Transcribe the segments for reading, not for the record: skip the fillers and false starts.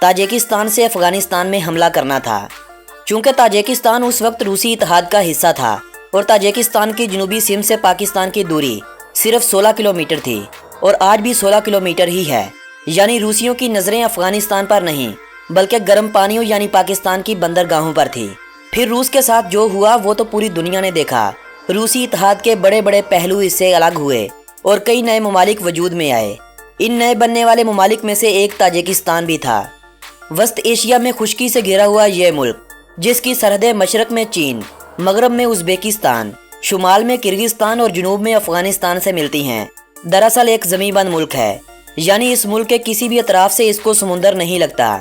Tajikistan سے افغانستان میں حملہ کرنا تھا۔ چونکہ تاجکستان اس وقت روسی اتحاد کا حصہ تھا اور تاجکستان کی جنوبی سمت سے پاکستان کی دوری صرف 16 کلومیٹر تھی اور آج بھی 16 کلومیٹر ہی ہے، یعنی روسیوں کی نظریں افغانستان پر نہیں بلکہ گرم پانیوں یعنی پاکستان کی بندرگاہوں پر تھی۔ پھر روس کے ساتھ جو ہوا وہ تو پوری دنیا نے دیکھا۔ روسی اتحاد کے بڑے بڑے پہلو اس سے الگ ہوئے اور کئی نئے ممالک وجود میں آئے۔ ان نئے بننے والے ممالک میں سے ایک تاجکستان بھی تھا۔ وسط ایشیا میں خشکی سے گھرا ہوا یہ ملک، جس کی سرحدیں مشرق میں چین، مغرب میں ازبیکستان، شمال میں کرغزستان اور جنوب میں افغانستان سے ملتی ہیں، دراصل ایک زمین بند ملک ہے، یعنی اس ملک کے کسی بھی اطراف سے اس کو سمندر نہیں لگتا۔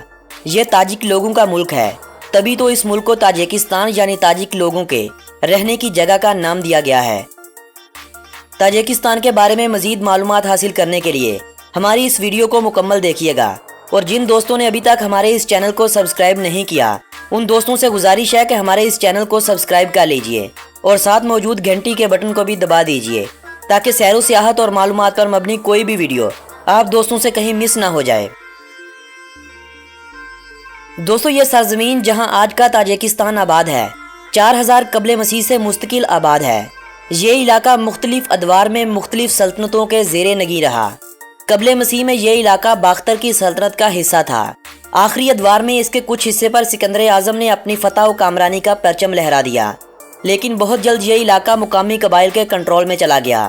یہ تاجک لوگوں کا ملک ہے، تبھی تو اس ملک کو تاجکستان یعنی تاجک لوگوں کے رہنے کی جگہ کا نام دیا گیا ہے۔ تاجکستان کے بارے میں مزید معلومات حاصل کرنے کے لیے ہماری اس ویڈیو کو مکمل دیکھیے گا، اور جن دوستوں نے ابھی تک ہمارے اس چینل کو سبسکرائب نہیں کیا ان دوستوں سے گزارش ہے کہ ہمارے اس چینل کو سبسکرائب کر لیجئے اور ساتھ موجود گھنٹی کے بٹن کو بھی دبا دیجئے تاکہ سیر و سیاحت اور معلومات پر مبنی کوئی بھی ویڈیو آپ دوستوں سے کہیں مس نہ ہو جائے۔ دوستو، یہ سرزمین جہاں آج کا تاجکستان آباد ہے 4000 قبل مسیح سے مستقل آباد ہے۔ یہ علاقہ مختلف ادوار میں مختلف سلطنتوں کے زیر نگیں رہا۔ قبل مسیح میں یہ علاقہ باختر کی سلطنت کا حصہ تھا۔ آخری ادوار میں اس کے کچھ حصے پر سکندر اعظم نے اپنی فتح و کامرانی کا پرچم لہرا دیا، لیکن بہت جلد یہ علاقہ مقامی قبائل کے کنٹرول میں چلا گیا۔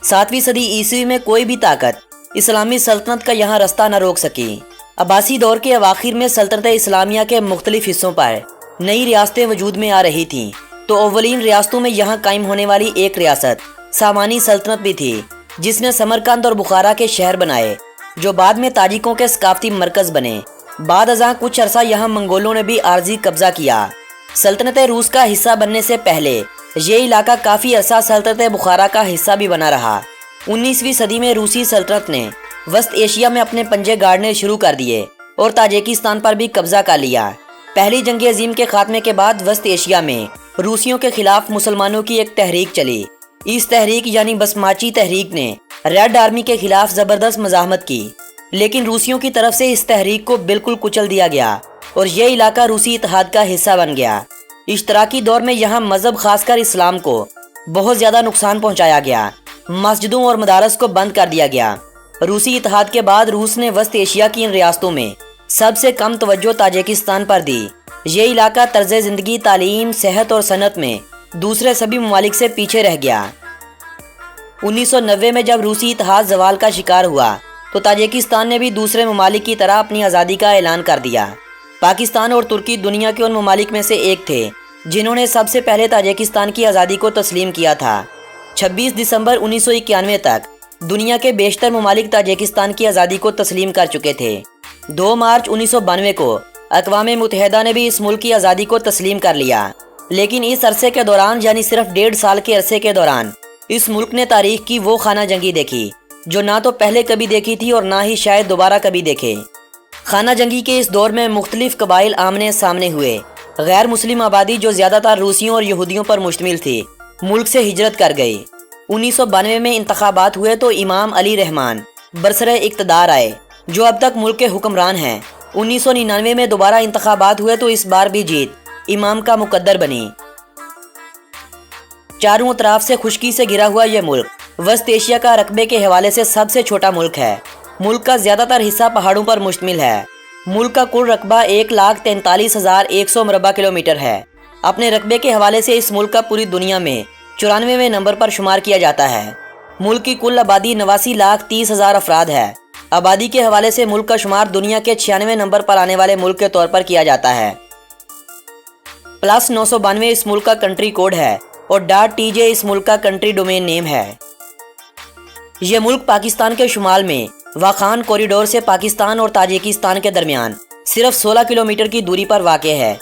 7ویں صدی عیسوی میں کوئی بھی طاقت اسلامی سلطنت کا یہاں رستہ نہ روک سکی۔ عباسی دور کے اواخر میں سلطنت اسلامیہ کے مختلف حصوں پر نئی ریاستیں وجود میں آ رہی تھیں، تو اولین ریاستوں میں یہاں قائم ہونے والی ایک ریاست سامانی سلطنت بھی تھی، جس نے سمرقند اور بخارا کے شہر بنائے، جو بعد میں تاجکوں کے ثقافتی مرکز بنے۔ بعد ازاں کچھ عرصہ یہاں منگولوں نے بھی عارضی قبضہ کیا۔ سلطنت روس کا حصہ بننے سے پہلے یہ علاقہ کافی عرصہ سلطنت بخارا کا حصہ بھی بنا رہا۔ 19ویں صدی میں روسی سلطنت نے وسط ایشیا میں اپنے پنجے گاڑنے شروع کر دیے اور تاجکستان پر بھی قبضہ کر لیا۔ پہلی جنگ عظیم کے خاتمے کے بعد وسط ایشیا میں روسیوں کے خلاف مسلمانوں کی ایک تحریک چلی۔ اس تحریک یعنی بسماچی تحریک نے ریڈ آرمی کے خلاف زبردست مزاحمت کی، لیکن روسیوں کی طرف سے اس تحریک کو بالکل کچل دیا گیا اور یہ علاقہ روسی اتحاد کا حصہ بن گیا۔ اشتراکی دور میں یہاں مذہب خاص کر اسلام کو بہت زیادہ نقصان پہنچایا گیا، مسجدوں اور مدارس کو بند کر دیا گیا۔ روسی اتحاد کے بعد روس نے وسط ایشیا کی ان ریاستوں میں سب سے کم توجہ تاجکستان پر دی۔ یہ علاقہ طرز زندگی، تعلیم، صحت اور صنعت میں دوسرے سبھی ممالک سے پیچھے رہ گیا۔ 1990 میں جب روسی اتحاد زوال کا شکار ہوا تو تاجکستان نے بھی دوسرے ممالک کی طرح اپنی آزادی کا اعلان کر دیا۔ پاکستان اور ترکی دنیا کے ان ممالک میں سے ایک تھے جنہوں نے سب سے پہلے تاجکستان کی آزادی کو تسلیم کیا تھا۔ 26 دسمبر 1991 تک دنیا کے بیشتر ممالک تاجکستان کی آزادی کو تسلیم کر چکے تھے۔ 2 مارچ 1992 کو اقوام متحدہ نے بھی اس ملک کی آزادی کو تسلیم کر لیا، لیکن اس عرصے کے دوران یعنی صرف 1.5 سال کے عرصے کے دوران اس ملک نے تاریخ کی وہ خانہ جنگی دیکھی جو نہ تو پہلے کبھی دیکھی تھی اور نہ ہی شاید دوبارہ کبھی دیکھے۔ خانہ جنگی کے اس دور میں مختلف قبائل آمنے سامنے ہوئے۔ غیر مسلم آبادی جو زیادہ تر روسیوں اور یہودیوں پر مشتمل تھی ملک سے ہجرت کر گئی۔ 1992 میں انتخابات ہوئے تو امام علی رحمان برسر اقتدار آئے جو اب تک ملک کے حکمران ہیں۔ 1999 میں دوبارہ انتخابات ہوئے تو اس بار بھی جیت امام کا مقدر بنی۔ چاروں اطراف سے خشکی سے گھرا ہوا یہ ملک وسط ایشیا کا رقبے کے حوالے سے سب سے چھوٹا ملک ہے۔ ملک کا زیادہ تر حصہ پہاڑوں پر مشتمل ہے۔ ملک کا کل رقبہ 1,43,100 مربع کلومیٹر ہے۔ اپنے رقبے کے حوالے سے اس ملک کا پوری دنیا میں 94ویں نمبر پر شمار کیا جاتا ہے۔ ملک کی کل آبادی 89,30,000 افراد ہے۔ آبادی کے حوالے سے ملک کا شمار دنیا کے 96ویں نمبر پر آنے والے ملک کے طور پر کیا جاتا ہے۔ +992 اس ملک کا کنٹری کوڈ ہے اور .TJ اس ملک کا کنٹری ڈومین نیم ہے۔ یہ ملک پاکستان کے شمال میں واخان کوریڈور سے پاکستان اور تاجکستان کے درمیان صرف 16 کلومیٹر کی دوری پر واقع ہے،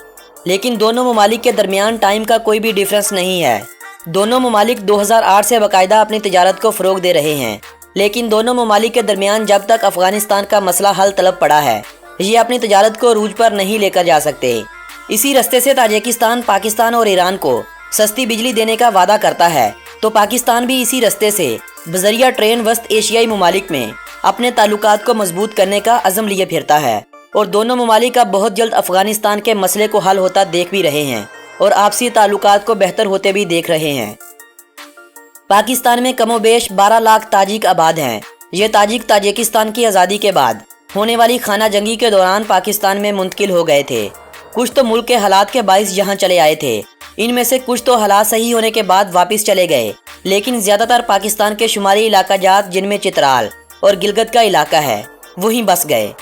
لیکن دونوں ممالک کے درمیان ٹائم کا کوئی بھی ڈیفرنس نہیں ہے۔ دونوں ممالک 2008 سے باقاعدہ اپنی تجارت کو فروغ دے رہے ہیں، لیکن دونوں ممالک کے درمیان جب تک افغانستان کا مسئلہ حل طلب پڑا ہے یہ اپنی تجارت کو عروج پر نہیں لے کر جا سکتے۔ اسی رستے سے تاجکستان پاکستان اور ایران کو سستی بجلی دینے کا وعدہ کرتا ہے، تو پاکستان بھی اسی رستے سے بذریعہ ٹرین وسط ایشیائی ممالک میں اپنے تعلقات کو مضبوط کرنے کا عزم لیے پھرتا ہے۔ اور دونوں ممالک اب بہت جلد افغانستان کے مسئلے کو حل ہوتا دیکھ بھی رہے ہیں اور آپسی تعلقات کو بہتر ہوتے بھی دیکھ رہے ہیں۔ پاکستان میں کم و بیش 12 لاکھ تاجک آباد ہیں۔ یہ تاجک تاجکستان کی آزادی کے بعد ہونے والی خانہ جنگی کے دوران پاکستان میں منتقل ہو گئے تھے۔ کچھ تو ملک کے حالات کے باعث یہاں چلے آئے تھے، ان میں سے کچھ تو حالات صحیح ہونے کے بعد واپس چلے گئے، لیکن زیادہ تر پاکستان کے شمالی علاقہ جات جن میں چترال اور گلگت کا علاقہ ہے وہیں بس گئے۔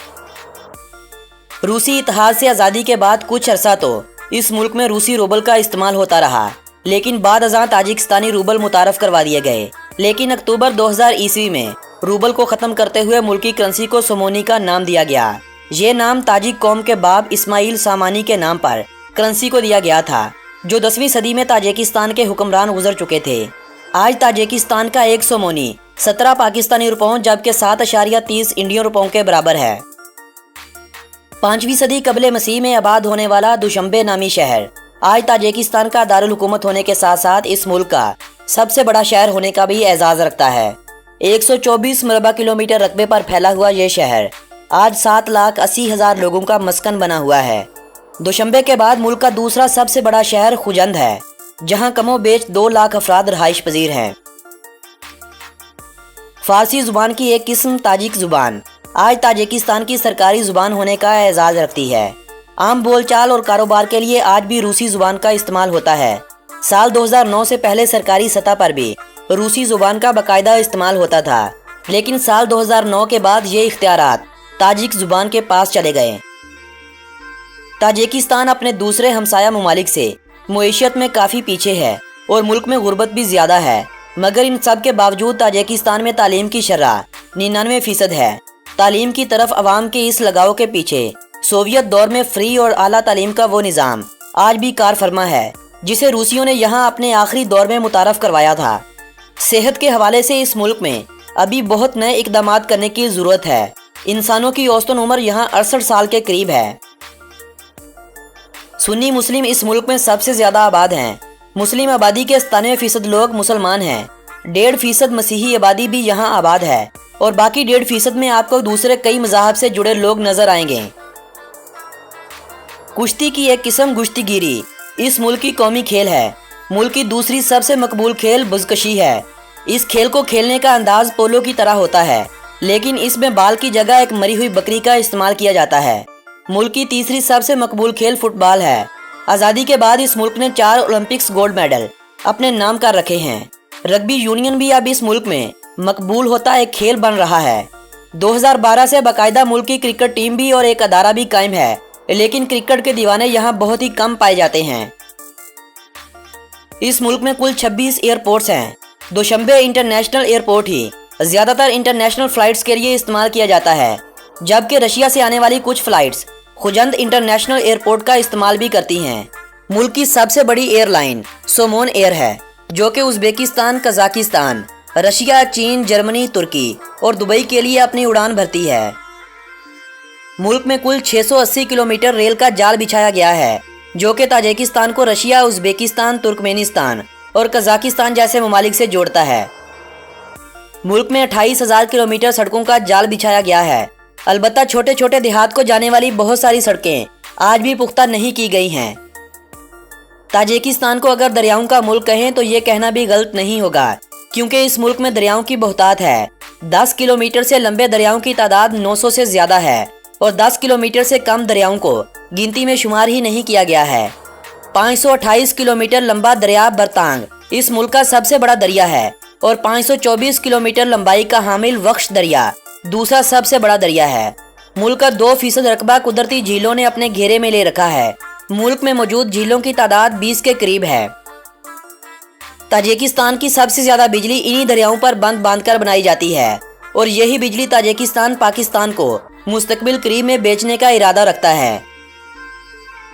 روسی اتحاد سے آزادی کے بعد کچھ عرصہ تو اس ملک میں روسی روبل کا استعمال ہوتا رہا، لیکن بعد ازاں تاجکستانی روبل متعارف کروا دیے گئے۔ لیکن اکتوبر 2000 عیسوی میں روبل کو ختم کرتے ہوئے ملکی کرنسی کو سومونی کا نام دیا گیا۔ یہ نام تاجک قوم کے باب اسماعیل سامانی کے نام پر کرنسی کو دیا گیا تھا، جو 10ویں صدی میں تاجکستان کے حکمران گزر چکے تھے۔ آج تاجکستان کا ایک سومونی 17 پاکستانی روپوں جبکہ 7.30 انڈین روپوں کے برابر ہے۔ 5ویں صدی قبل مسیح میں آباد ہونے والا دوشنبے نامی شہر آج تاجکستان کا دارالحکومت ہونے کے ساتھ ساتھ اس ملک کا سب سے بڑا شہر ہونے کا بھی اعزاز رکھتا ہے۔ 124 مربع کلومیٹر رقبے پر پھیلا ہوا یہ شہر آج 7,80,000 لوگوں کا مسکن بنا ہوا ہے۔ دوشنبے کے بعد ملک کا دوسرا سب سے بڑا شہر خوجند ہے، جہاں کم و بیش 2 لاکھ افراد رہائش پذیر ہیں۔ فارسی زبان کی ایک قسم تاجک زبان آج تاجکستان کی سرکاری زبان ہونے کا اعزاز رکھتی ہے۔ عام بول چال اور کاروبار کے لیے آج بھی روسی زبان کا استعمال ہوتا ہے۔ سال 2009 سے پہلے سرکاری سطح پر بھی روسی زبان کا باقاعدہ استعمال ہوتا تھا، لیکن سال 2009 کے بعد یہ اختیارات تاجک زبان کے پاس چلے گئے۔ تاجکستان اپنے دوسرے ہمسایہ ممالک سے معیشت میں کافی پیچھے ہے اور ملک میں غربت بھی زیادہ ہے، مگر ان سب کے باوجود تاجکستان میں تعلیم کی شرح 99% ہے۔ تعلیم کی طرف عوام کے اس لگاؤ کے پیچھے سوویت دور میں فری اور اعلیٰ تعلیم کا وہ نظام آج بھی کار فرما ہے جسے روسیوں نے یہاں اپنے آخری دور میں متعارف کروایا تھا۔ صحت کے حوالے سے اس ملک میں ابھی بہت نئے اقدامات کرنے کی ضرورت ہے۔ انسانوں کی اوسطن عمر یہاں 68 سال کے قریب ہے۔ سنی مسلم اس ملک میں سب سے زیادہ آباد ہیں۔ مسلم آبادی کے 97% لوگ مسلمان ہیں۔ 1.5% مسیحی آبادی بھی یہاں آباد ہے اور باقی 1.5% میں آپ کو دوسرے کئی مذاہب سے جڑے لوگ نظر آئیں گے۔ کشتی کی ایک قسم گشتی گیری اس ملک کی قومی کھیل ہے۔ ملک کی دوسری سب سے مقبول کھیل بزکشی ہے۔ اس کھیل کو کھیلنے کا انداز پولو کی طرح ہوتا ہے، لیکن اس میں بال کی جگہ ایک مری ہوئی بکری کا استعمال کیا جاتا ہے۔ ملک کی تیسری سب سے مقبول کھیل فٹ بال ہے۔ آزادی کے بعد اس ملک نے 4 اولمپکس گولڈ میڈل اپنے نام کر رکھے ہیں۔ رگبی یونین بھی اب اس ملک میں مقبول ہوتا ایک کھیل بن رہا ہے۔ 2012 سے باقاعدہ ملک کی کرکٹ ٹیم بھی اور ایک ادارہ بھی قائم ہے، لیکن کرکٹ کے دیوانے یہاں بہت ہی کم پائے جاتے ہیں۔ اس ملک میں کل 26 ایئرپورٹس ہیں۔ دوشنبے انٹرنیشنل ایئرپورٹ ہی زیادہ تر انٹرنیشنل فلائٹس کے لیے استعمال کیا جاتا ہے، جبکہ رشیا سے آنے والی کچھ فلائٹس خوجند انٹرنیشنل ایئرپورٹ کا استعمال بھی کرتی ہیں۔ ملک کی سب سے بڑی ایئر لائن سومون ایئر ہے، جو کہ ازبیکستان، قزاقستان، رشیا، چین، جرمنی، ترکی اور دبئی کے لیے اپنی اڑان بھرتی ہے۔ ملک میں کل 680 کلومیٹر ریل کا جال بچھایا گیا ہے، جو کہ تاجکستان کو رشیا، ازبیکستان، ترکمینستان اور قزاقستان جیسے ممالک سے جوڑتا ہے۔ ملک میں 28,000 کلومیٹر سڑکوں کا جال بچھایا گیا ہے۔ البتہ چھوٹے چھوٹے دیہات کو جانے والی بہت ساری سڑکیں آج بھی پختہ نہیں کی گئی ہیں۔ تاجکستان کو اگر دریاؤں کا ملک کہیں تو یہ کہنا بھی غلط نہیں ہوگا، کیونکہ اس ملک میں دریاؤں کی بہتات ہے۔ 10 کلومیٹر سے لمبے دریاؤں کی تعداد 900 سے زیادہ ہے اور 10 کلومیٹر سے کم دریاؤں کو گنتی میں شمار ہی نہیں کیا گیا ہے۔ 528 کلومیٹر لمبا دریا برتانگ اس ملک کا سب سے بڑا دریا ہے اور 524 کلومیٹر لمبائی کا حامل وخش دریا دوسرا سب سے بڑا دریا ہے۔ ملک کا 2% رقبہ قدرتی جھیلوں نے اپنے گھیرے میں لے رکھا ہے۔ ملک میں موجود جھیلوں کی تعداد 20 کے قریب ہے۔ تاجکستان کی سب سے زیادہ بجلی انہی دریاؤں پر بند باندھ کر بنائی جاتی ہے اور یہی بجلی تاجکستان پاکستان کو مستقبل قریب میں بیچنے کا ارادہ رکھتا ہے۔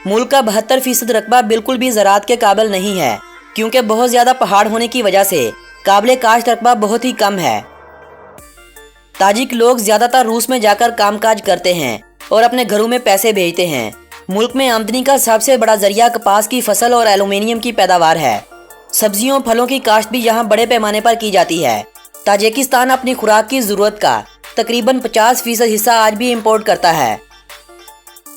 ملک کا 72% رقبہ بالکل بھی زراعت کے قابل نہیں ہے، کیونکہ بہت زیادہ پہاڑ ہونے کی وجہ سے قابل کاشت رقبہ بہت ہی کم ہے۔ تاجک لوگ زیادہ تر روس میں جا کر کام کاج کرتے ہیں اور اپنے گھروں میں پیسے بھیجتے ہیں۔ ملک میں آمدنی کا سب سے بڑا ذریعہ کپاس کی فصل اور ایلومینیم کی پیداوار ہے۔ سبزیوں پھلوں کی کاشت بھی یہاں بڑے پیمانے پر کی جاتی ہے۔ تاجکستان اپنی خوراک کی ضرورت کا تقریباً 50% حصہ آج بھی امپورٹ کرتا ہے۔